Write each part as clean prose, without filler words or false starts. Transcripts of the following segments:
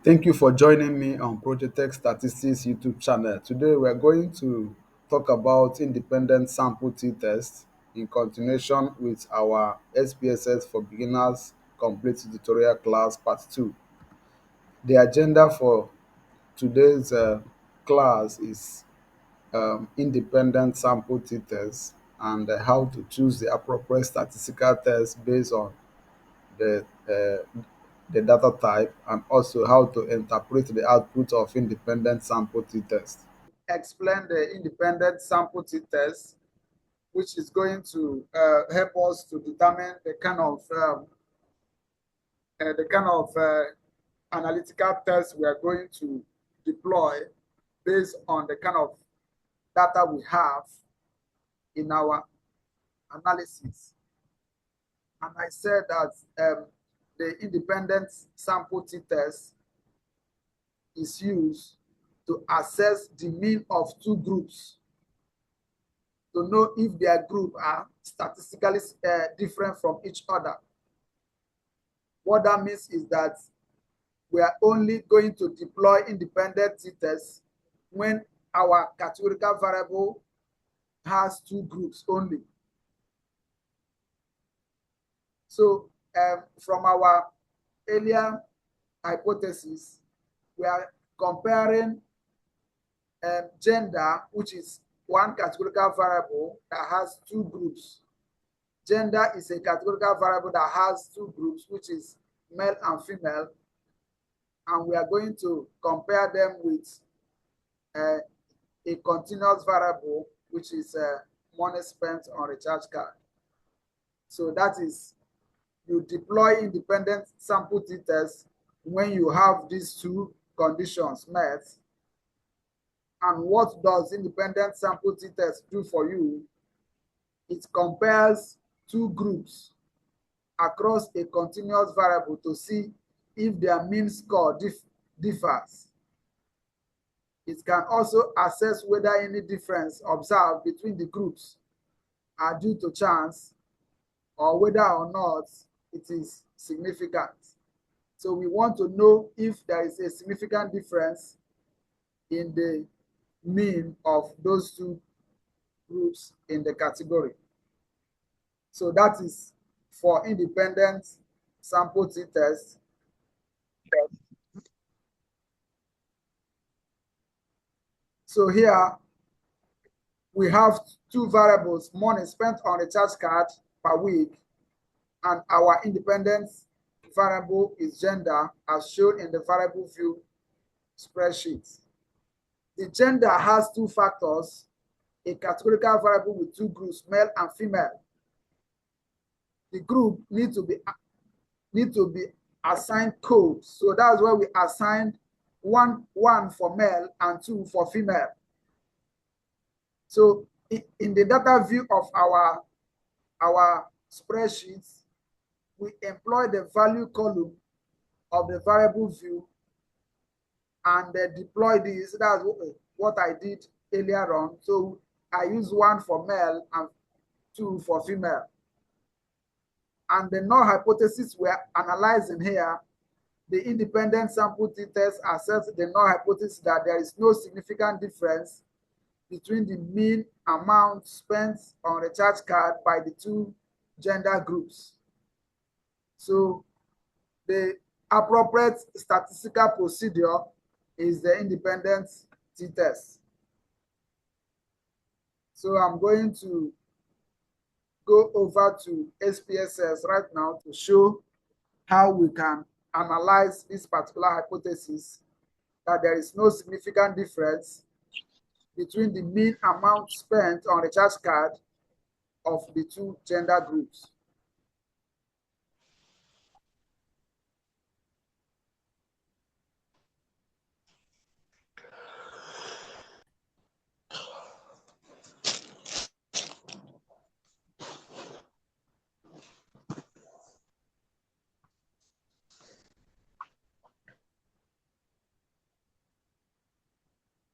Thank you for joining me on Project Statistics YouTube channel. Today we are going to talk about independent sample t-test in continuation with our SPSS for beginners complete tutorial class part 2. The agenda for today's class is independent sample t-test and how to choose the appropriate statistical test based on the the data type, and also how to interpret the output of independent sample t-test. Explain the independent sample t-test, which is going to help us to determine the kind of analytical test we are going to deploy based on the kind of data we have in our analysis. And I said that the independent sample t-test is used to assess the mean of two groups to know if their group are statistically different from each other. What that means is that we are only going to deploy independent t-tests when our categorical variable has two groups only. So from our earlier hypothesis, we are comparing gender, which is one categorical variable that has two groups. Gender is a categorical variable that has two groups, which is male and female. And we are going to compare them with a continuous variable, which is money spent on recharge card. So that is, you deploy independent sample t-test when you have these two conditions met. And what does independent sample t-test do for you? It compares two groups across a continuous variable to see if their mean score differs. It can also assess whether any difference observed between the groups are due to chance or whether or not it is significant. So we want to know if there is a significant difference in the mean of those two groups in the category. So that is for independent sample t-test. So here we have two variables, money spent on a charge card per week, and our independent variable is gender, as shown in the variable view spreadsheet. The gender has two factors, a categorical variable with two groups, male and female. The group need to be assigned codes. So that's why we assigned one for male and two for female. So in the data view of our spreadsheets, we employ the value column of the variable view and deploy this. That's what I did earlier on. So I use one for male and two for female. And the null hypothesis we're analyzing here, the independent sample t-test asserts the null hypothesis that there is no significant difference between the mean amount spent on a recharge card by the two gender groups. So the appropriate statistical procedure is the independent t-test. So I'm going to go over to SPSS right now to show how we can analyze this particular hypothesis that there is no significant difference between the mean amount spent on recharge card of the two gender groups.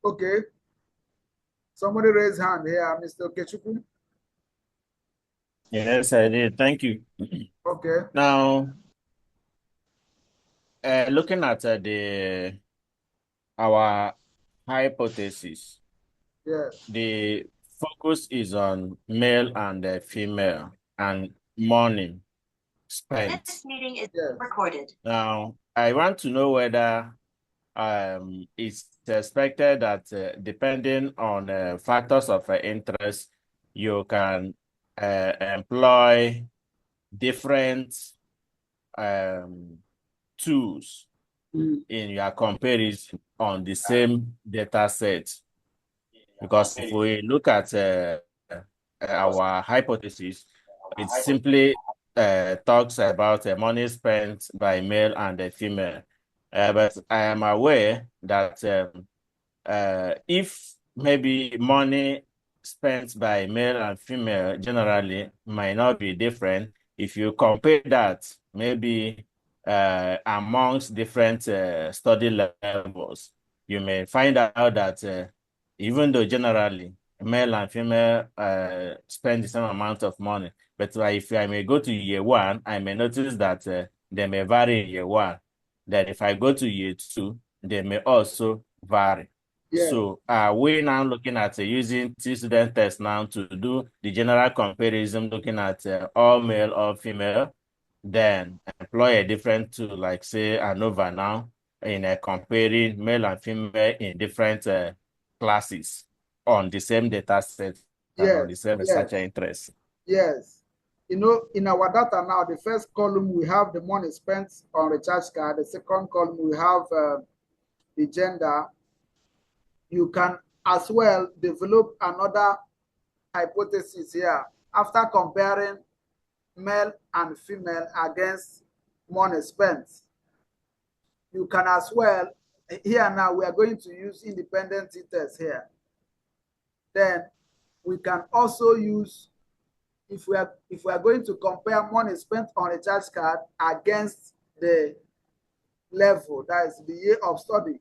Okay. Somebody raise hand here, Mr. 𝐘𝐨𝐿. Yes, I did. Thank you. Okay. Now, looking at our hypothesis, Yes. the focus is on male and female and money spent. This meeting is Yes. recorded. Now, I want to know whether it's expected that depending on factors of interest, you can employ different tools in your comparison on the same data set. Because if we look at our hypothesis, it simply talks about money spent by male and female. But I am aware that if maybe money spent by male and female generally might not be different, if you compare that maybe amongst different study levels, you may find out that even though generally male and female spend the same amount of money, but if I may go to year one, I may notice that they may vary in year one. That if I go to year two, they may also vary. Yes. So we're now looking at using T-student test now to do the general comparison, looking at all male or female, then employ a different tool, like say ANOVA now, in comparing male and female in different classes on the same data set and on the same researcher interest. Yes. You know, in our data now, the first column, we have the money spent on recharge card. The second column, we have the gender. You can as well develop another hypothesis here after comparing male and female against money spent. You can as well, here now we are going to use independent t-test here. Then we can also use, if we are going to compare money spent on a recharge card against the level, that is the year of study.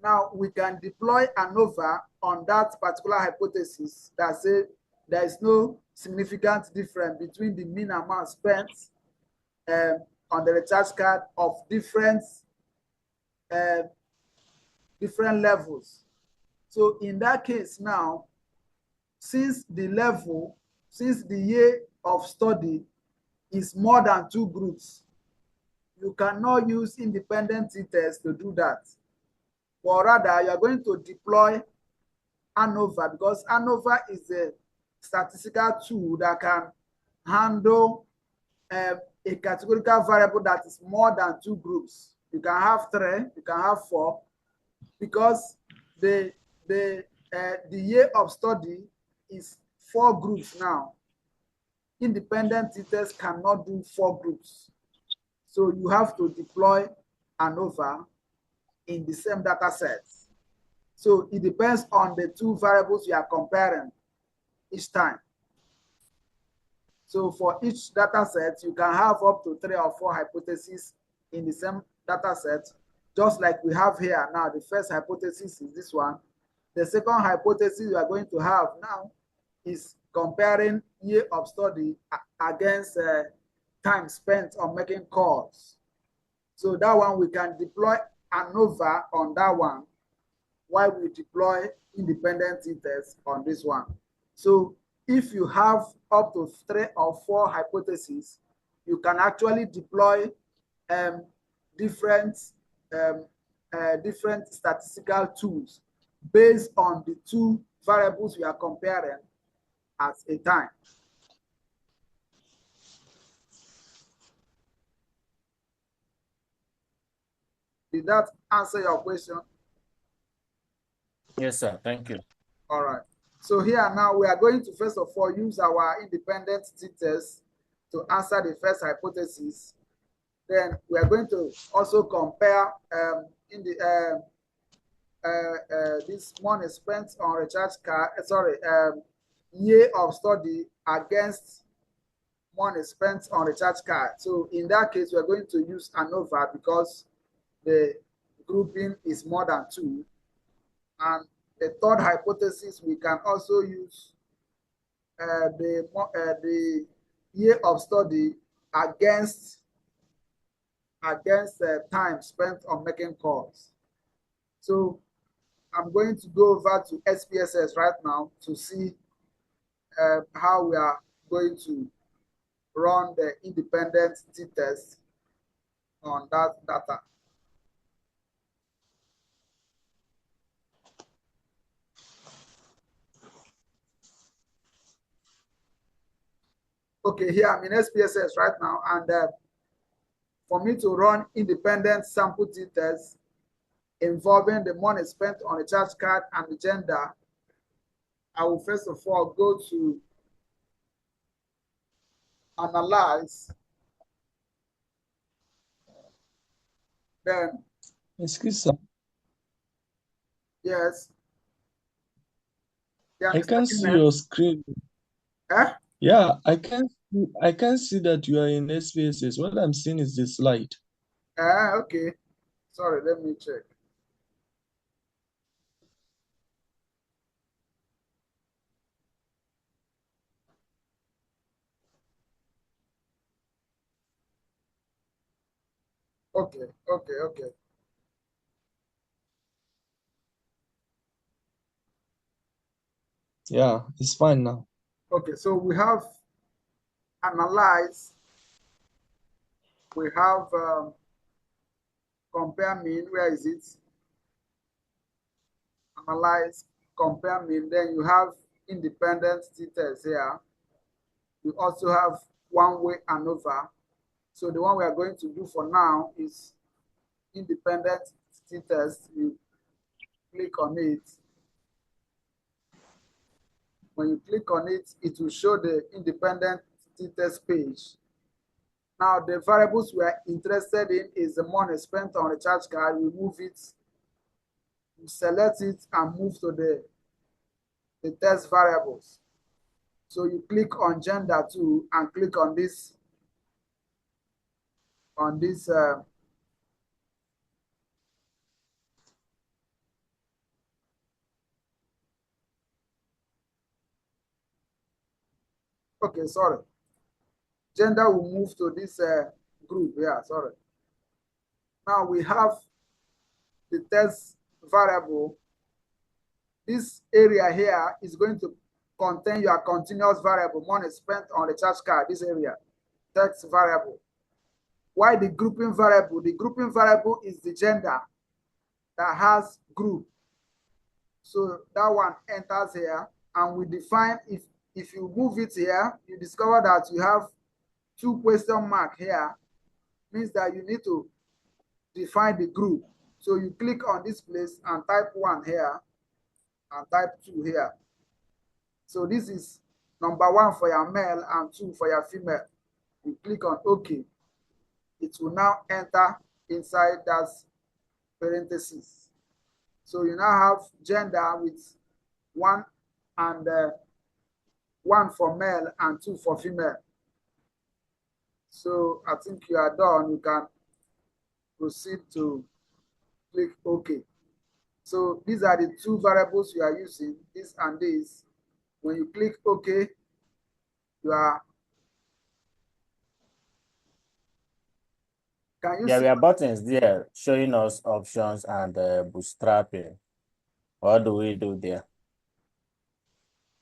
Now we can deploy ANOVA on that particular hypothesis that says there is no significant difference between the mean amount spent on the recharge card of different levels. So in that case now, since the year of study is more than 2 groups, you cannot use independent t-test to do that. But rather, you are going to deploy ANOVA, because ANOVA is a statistical tool that can handle a categorical variable that is more than 2 groups. You can have 3, you can have 4, because the year of study is 4 groups now. Independent t-test cannot do 4 groups. So you have to deploy ANOVA in the same data sets. So it depends on the 2 variables you are comparing each time. So for each data set, you can have up to 3 or 4 hypotheses in the same data set, just like we have here now. The first hypothesis is this one. The second hypothesis you are going to have now is comparing year of study against time spent on making calls. So that one, we can deploy ANOVA on that one, while we deploy independent t-test on this one. So if you have up to 3 or 4 hypotheses, you can actually deploy different statistical tools based on the 2 variables we are comparing at a time. Did that answer your question? Yes, sir. Thank you. All right. So here now we are going to first of all use our independent t-test to answer the first hypothesis. Then we are going to also compare this money spent on recharge card, year of study against money spent on recharge card. So in that case, we are going to use ANOVA because the grouping is more than 2. And the third hypothesis, we can also use the year of study against against time spent on making calls. So I'm going to go over to SPSS right now to see how we are going to run the independent t-test on that data. Okay, here I'm in SPSS right now, and for me to run independent sample t-test involving the money spent on the charge card and the gender, I will first of all go to analyze. Then, excuse me. Yes. Yeah, I can see your screen. Eh? Yeah, I can see that you are in SPSS. What I'm seeing is the slide. Okay. Sorry, let me check. Okay. Yeah, it's fine now. Okay, so we have analyze, we have compare mean. Where is it? Analyze, compare mean. Then you have independent t-test here. You also have one-way ANOVA. So the one we are going to do for now is independent t-test. You click on it. When you click on it, it will show the independent t-test page. Now, the variables we are interested in is the money spent on the charge card. We move it, we select it, and move to the test variables. So you click on gender too, and click on this, okay, sorry. Gender will move to this group. Yeah, sorry. Now we have the test variable. This area here is going to contain your continuous variable, money spent on the charge card, this area, text variable. Why the grouping variable? The grouping variable is the gender that has group. So that one enters here, and we define, if you move it here, you discover that you have 2 question mark here, means that you need to define the group. So you click on this place and type 1 here and type 2 here. So this is number 1 for your male and 2 for your female. You click on OK. It will now enter inside that parentheses. So you now have gender with 1 and 1 for male and 2 for female. So I think you are done. You can proceed to click OK. So these are the 2 variables you are using, this and this. When you click OK, you are. Can you see? There are buttons there showing us options and bootstrapping. What do we do there?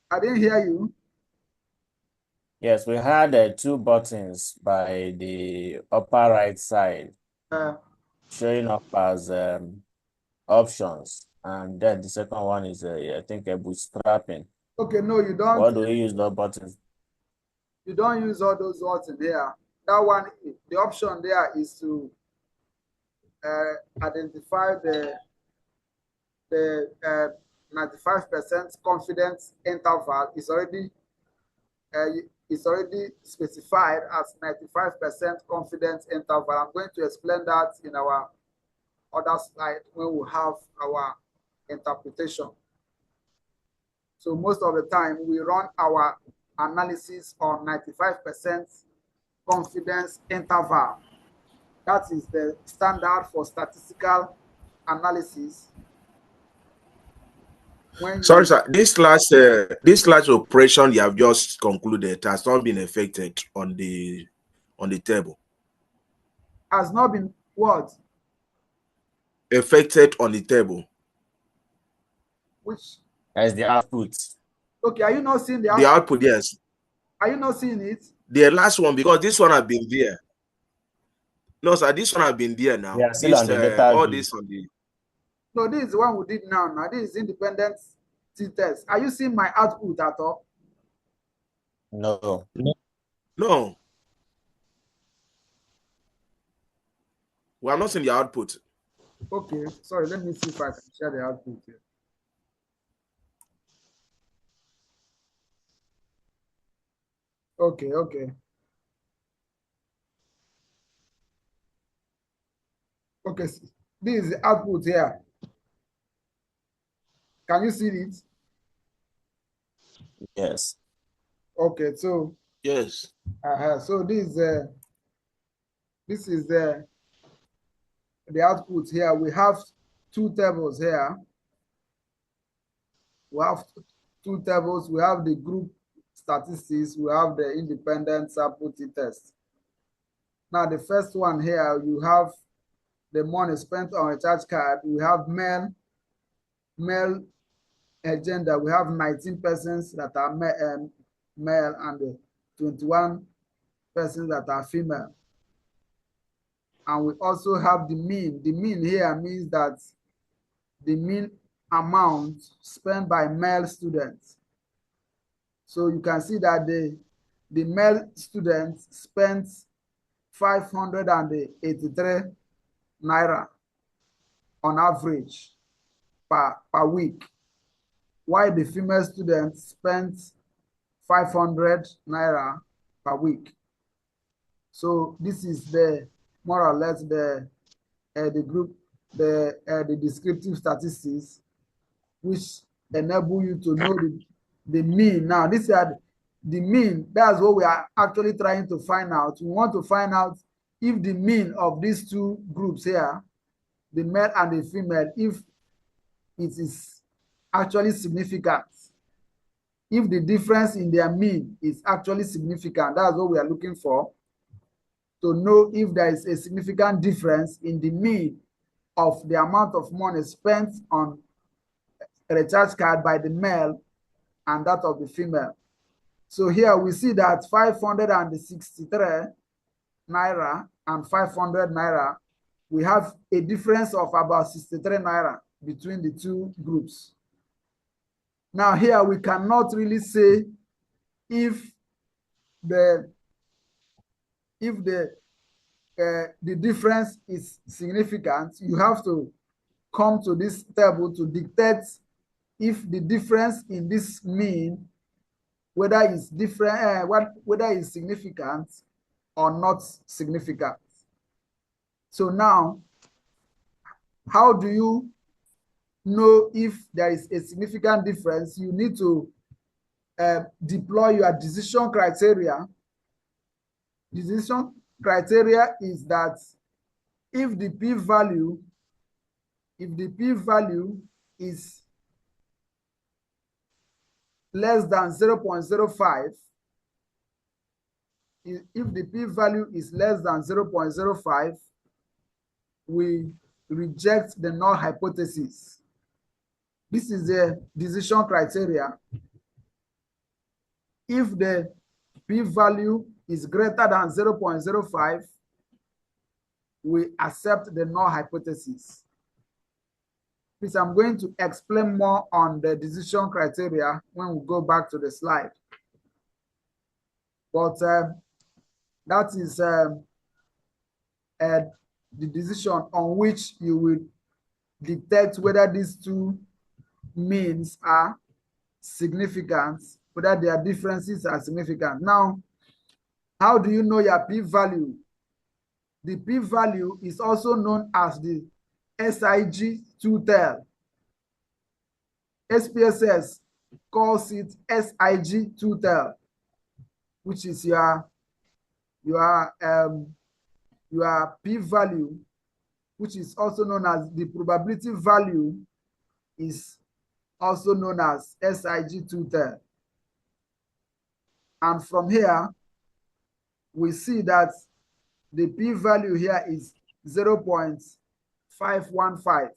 I didn't hear you. Yes, we had 2 buttons by the upper right side showing up as options, and then the second one is I think bootstrapping. Okay, no, you don't. What do we use those buttons? You don't use all those words in there. That one, the option there is to identify the 95% confidence interval is already specified as 95% confidence interval. I'm going to explain that in our other slide when we have our interpretation. So most of the time we run our analysis on 95% confidence interval. That is the standard for statistical analysis. Sorry, sir. This last operation you have just concluded has not been affected on the table. has not been what? Affected on the table. Which? As the output. Okay, are you not seeing the output? The output, yes. Are you not seeing it? The last one, because this one have been there. No, sir, this one have been there now. Yeah, still on the data all view. this on the. No, this is the one we did now. Now this is independent t-test. Are you seeing my output at all? No. No. We are not seeing the output. Okay, sorry, let me see if I can share the output here. Okay. Okay, this is the output here. Can you see it? Yes. Okay, so yes. So this is the output here. We have two tables here. We have two tables. We have the group statistics. We have the independent sample t-test. Now, the first one here, you have the money spent on a charge card. We have male agenda. We have 19 persons that are male and 21 persons that are female. And we also have the mean. The mean here means that the mean amount spent by male students. So you can see that the male students spent 583 naira on average per week, while the female students spent 500 naira per week. So this is the more or less the group, the descriptive statistics, which enable you to know the mean. Now, this is the mean. That's what we are actually trying to find out. We want to find out if the mean of these two groups here, the male and the female, if it is actually significant. If the difference in their mean is actually significant, that's what we are looking for, to know if there is a significant difference in the mean of the amount of money spent on a recharge card by the male and that of the female. So here we see that 563 naira and 500 naira, we have a difference of about 63 naira between the two groups. Now here we cannot really say if the difference is significant. You have to come to this table to dictate if the difference in this mean, whether it's different, whether it's significant or not significant. So now, how do you know if there is a significant difference? You need to deploy your decision criteria. Decision criteria is that if the p-value is less than 0.05, if the p-value is less than 0.05, we reject the null hypothesis. This is the decision criteria. If the p-value is greater than 0.05, we accept the null hypothesis. Please, I'm going to explain more on the decision criteria when we go back to the slide. But that is the decision on which you will detect whether these two means are significant, whether their differences are significant. Now, how do you know your p-value? The p-value is also known as the SIG2-tel. SPSS calls it SIG2-tel, which is your p-value, which is also known as the probability value, is also known as SIG2-tel. And from here, we see that the p-value here is 0.515.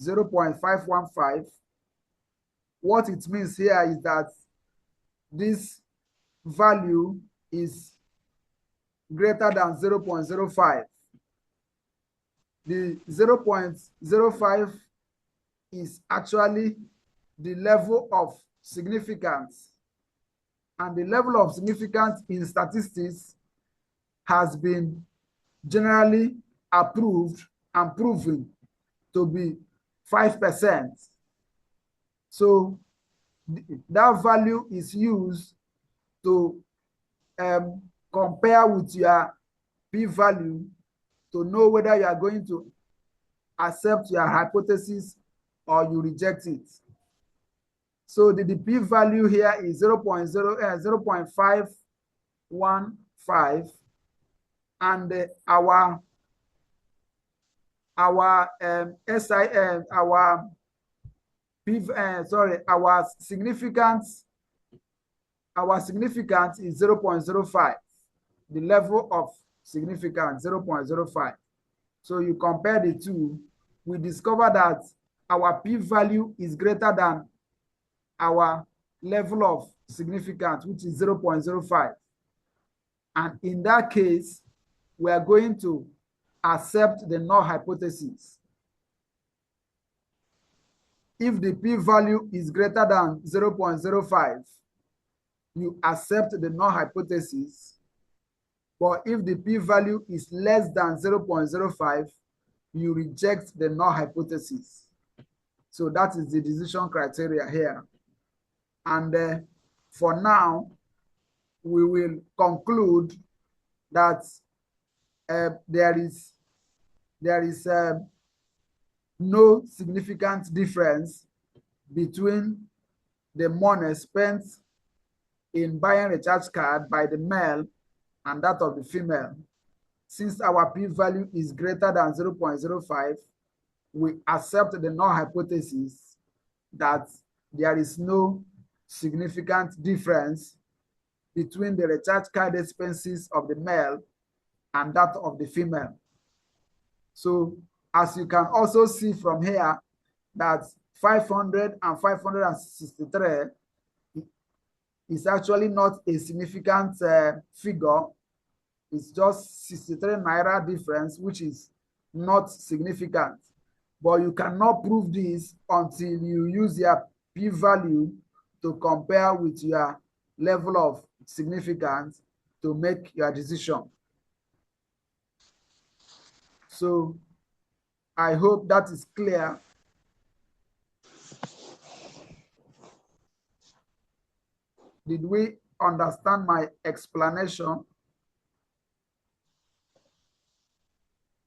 0.515. What it means here is that this value is greater than 0.05. The 0.05 is actually the level of significance. And the level of significance in statistics has been generally approved and proven to be 5%. So that value is used to compare with your p-value to know whether you are going to accept your hypothesis or you reject it. So the p-value here is 0.515, and our significance is 0.05. The level of significance 0.05. So you compare the two, we discover that our p-value is greater than our level of significance, which is 0.05. And in that case, we are going to accept the null hypothesis. If the p-value is greater than 0.05, you accept the null hypothesis. But if the p-value is less than 0.05, you reject the null hypothesis. So that is the decision criteria here. And for now, we will conclude that there is no significant difference between the money spent in buying a recharge card by the male and that of the female. Since our p-value is greater than 0.05, we accept the null hypothesis that there is no significant difference between the recharge card expenses of the male and that of the female. So as you can also see from here, that 500 and 563 is actually not a significant figure. It's just 63 naira difference, which is not significant. But you cannot prove this until you use your p-value to compare with your level of significance to make your decision. So I hope that is clear. Did we understand my explanation?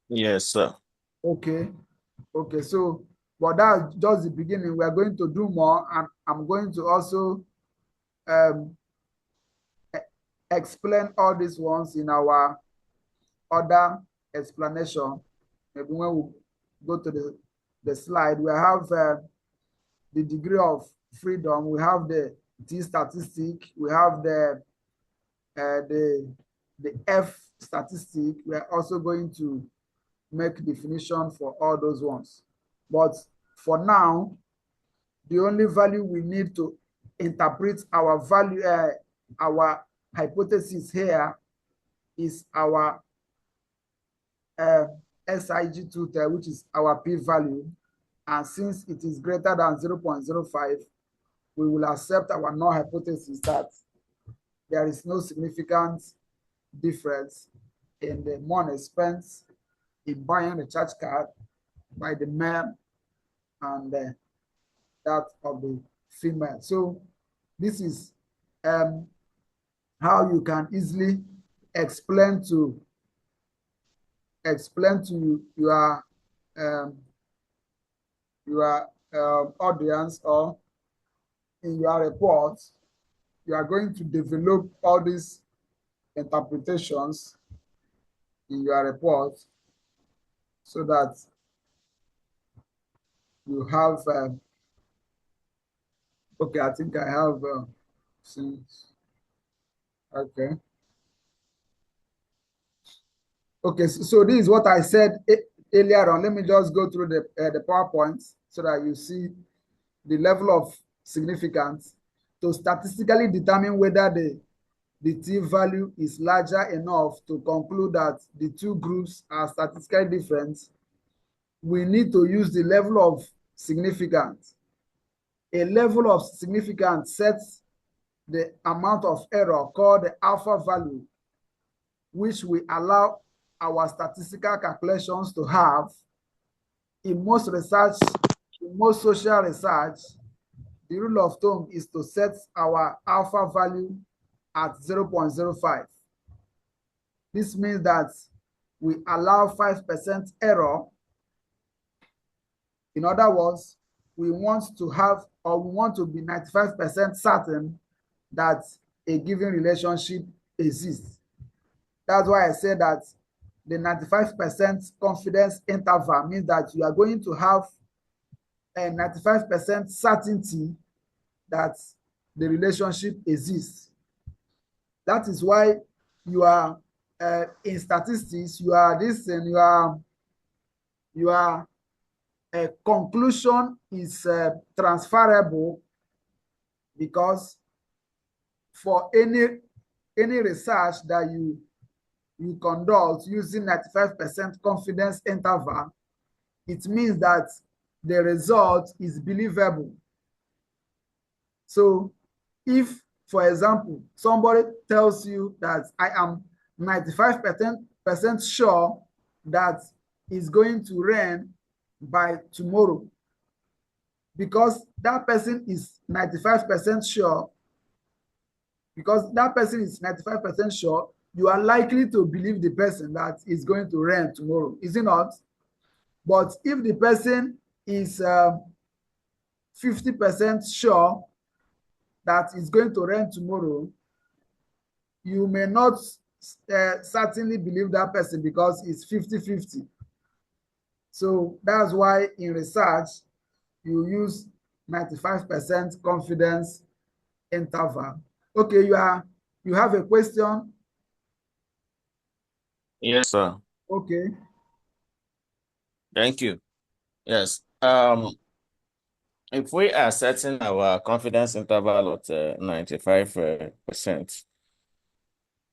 Yes, sir. Okay. Okay, so but that's just the beginning. We are going to do more, and I'm going to also explain all these ones in our other explanation. Maybe when we go to the slide, we have the degree of freedom, we have the T statistic, we have the F statistic. We are also going to make definition for all those ones. But for now, the only value we need to interpret our value, our hypothesis here is our 𝐶𝐞𝐬, which is our p-value. And since it is greater than 0.05, we will accept our null hypothesis that there is no significant difference in the money spent in buying a recharge card by the male and that of the female. So this is how you can easily explain to your audience, or in your report. You are going to develop all these interpretations in your report so that you have okay, I think I have since okay. Okay, so this is what I said earlier on. Let me just go through the PowerPoint so that you see the level of significance to statistically determine whether the T value is larger enough to conclude that the two groups are statistically different. We need to use the level of significance. A level of significance sets the amount of error called the alpha value, which we allow our statistical calculations to have. In most research, in most social research, the rule of thumb is to set our alpha value at 0.05. This means that we allow 5% error. In other words, we want to have, or we want to be 95% certain that a given relationship exists. That's why I say that the 95% confidence interval means that you are going to have a 95% certainty that the relationship exists. That is why you are in statistics, you are this and you are a conclusion is transferable, because for any research that you conduct using 95% confidence interval, it means that the result is believable. So if, for example, somebody tells you that I am 95% sure that it's going to rain by tomorrow, because that person is 95% sure, you are likely to believe the person that it's going to rain tomorrow, is it not? But if the person is 50% sure that it's going to rain tomorrow, you may not certainly believe that person because it's 50-50. So that's why in research, you use 95% confidence interval. Okay, you have a question? Yes, sir. Okay. Thank you. Yes. If we are setting our confidence interval at 95%,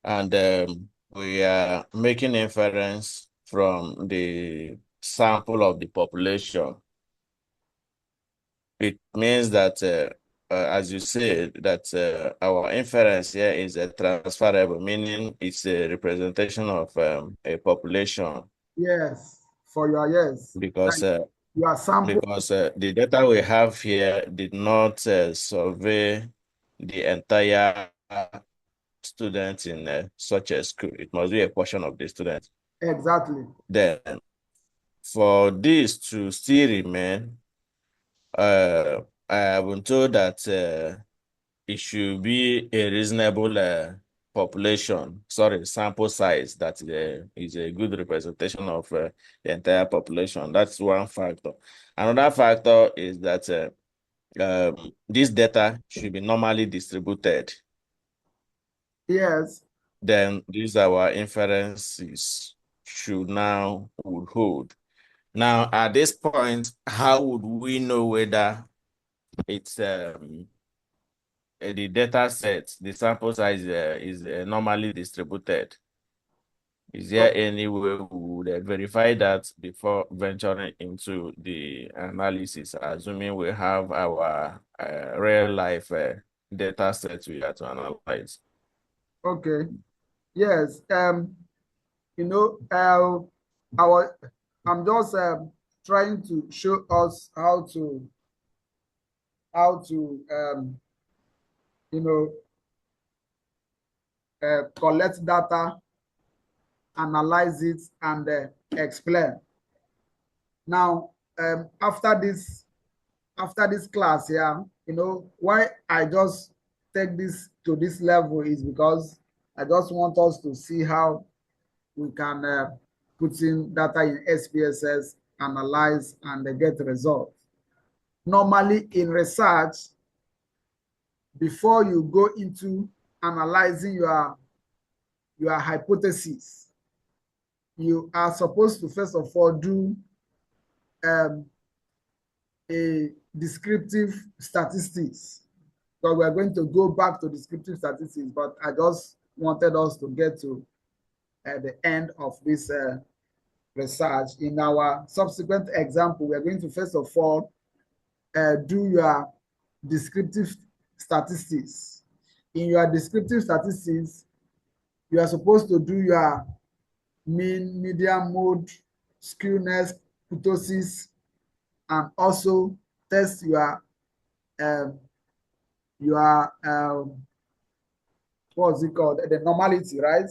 and we are making inference from the sample of the population, it means that, as you said, that our inference here is transferable, meaning it's a representation of a population. Yes, for your yes. Because you are sampling. Because the data we have here did not survey the entire students in such a school. It must be a portion of the students. Exactly. Then, for this to still remain, I have been told that it should be a reasonable sample size that is a good representation of the entire population. That's one factor. Another factor is that this data should be normally distributed. Yes. Then these our inferences should now hold. Now, at this point, how would we know whether it's the data set, the sample size is normally distributed? Is there any way we would verify that before venturing into the analysis, assuming we have our real life data sets we have to analyze? Okay. Yes. I'm just trying to show us how to collect data, analyze it, and explain. Now, after this class here, why I just take this to this level is because I just want us to see how we can put in data in SPSS, analyze, and get results. Normally in research, before you go into analyzing your hypothesis, you are supposed to first of all do a descriptive statistics. So we're going to go back to descriptive statistics, but I just wanted us to get to the end of this research. In our subsequent example, we're going to first of all do your descriptive statistics. In your descriptive statistics, you are supposed to do your mean, median, mode, skewness, kurtosis, and also test your what's it called? The normality, right?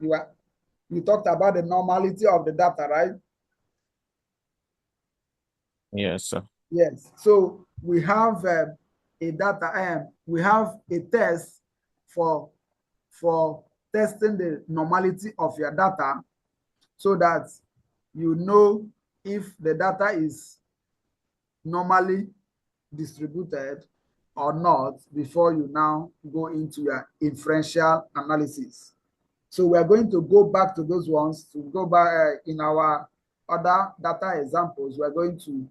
You talked about the normality of the data, right? Yes, sir. Yes. So we have a data, we have a test for testing the normality of your data so that you know if the data is normally distributed or not before you now go into your inferential analysis. So we are going to go back to those ones to go back in our other data examples. We are going to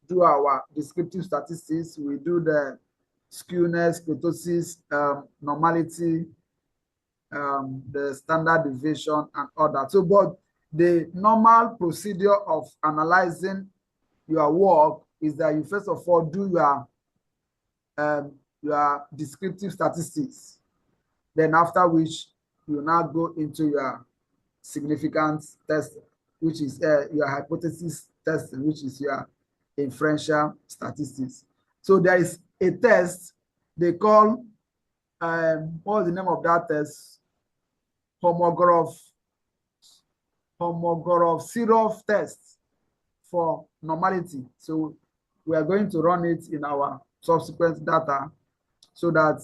do our descriptive statistics. We do the skewness, kurtosis, normality, the standard deviation, and all that. So, but the normal procedure of analyzing your work is that you first of all do your descriptive statistics. Then after which you now go into your significance testing, which is your hypothesis testing, which is your inferential statistics. So there is a test they call, what was the name of that test? Hovmorov-Sirov test for normality. So we are going to run it in our subsequent data so that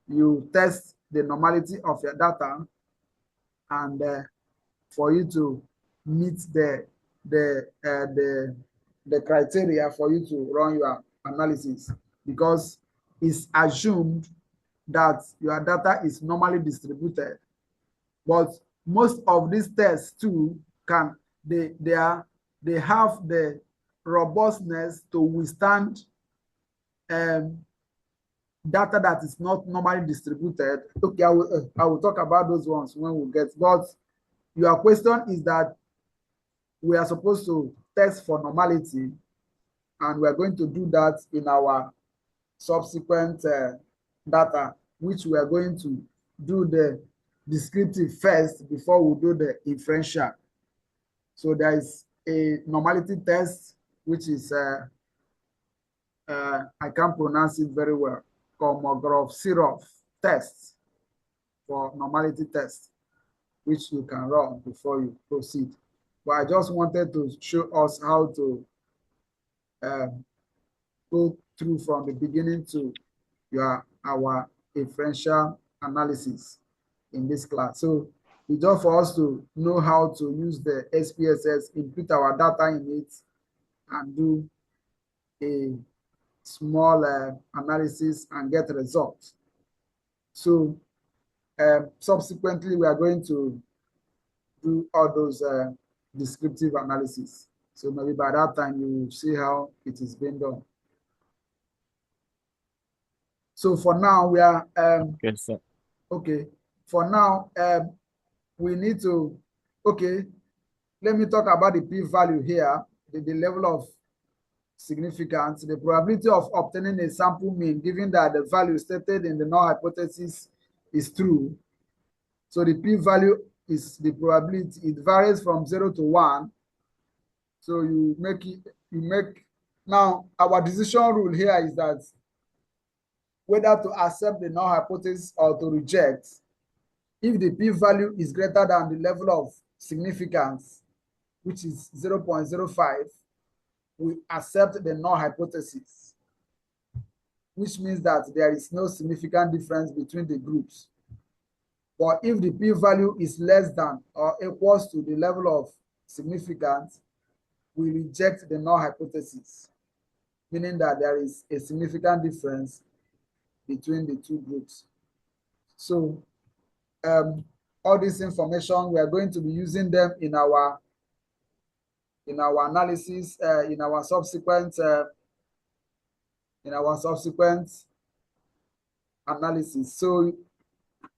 you test the normality of your data and for you to meet the criteria for you to run your analysis, because it's assumed that your data is normally distributed. But most of these tests too they have the robustness to withstand data that is not normally distributed. Okay, I will talk about those ones when we get. But your question is that we are supposed to test for normality, and we are going to do that in our subsequent data, which we are going to do the descriptive first before we do the inferential. So there is a normality test, which is I can't pronounce it very well, Kolmogorov-Sirov test for normality test, which you can run before you proceed. But I just wanted to show us how to go through from the beginning to our inferential analysis in this class. So it's just for us to know how to use the SPSS, input our data in it, and do a small analysis and get results. So subsequently, we are going to do all those descriptive analysis. So maybe by that time, you will see how it is being done. So for now, we are Yes, sir. okay. For now, we need to, okay, let me talk about the p-value here, the level of significance, the probability of obtaining a sample mean, given that the value stated in the null hypothesis is true. So the p-value is the probability. It varies from 0 to 1. So you make, now our decision rule here is that whether to accept the null hypothesis or to reject. If the p-value is greater than the level of significance, which is 0.05, we accept the null hypothesis, which means that there is no significant difference between the groups. But if the p-value is less than or equals to the level of significance, we reject the null hypothesis, meaning that there is a significant difference between the two groups. So all this information, we are going to be using them in our analysis, in our subsequent analysis. So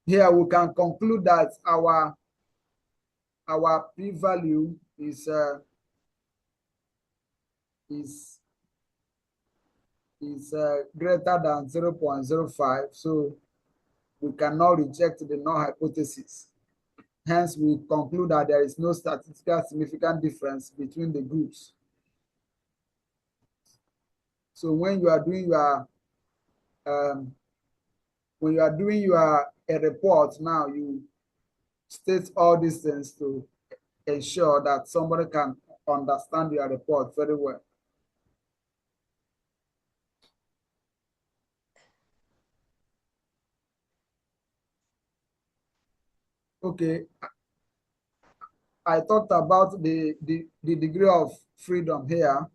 here we can conclude that our p-value is greater than 0.05. So we cannot reject the null hypothesis. Hence, we conclude that there is no statistical significant difference between the groups. So when you are doing a report now, you state all these things to ensure that somebody can understand your report very well. Okay, I talked about the degree of freedom here.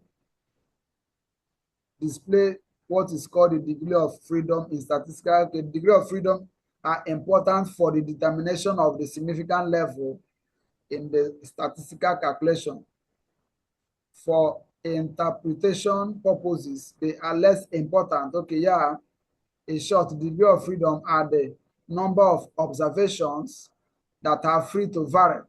Display what is called the degree of freedom in statistical. The degree of freedom are important for the determination of the significant level in the statistical calculation. For interpretation purposes, they are less important. Okay, yeah, in short, the degree of freedom are the number of observations that are free to vary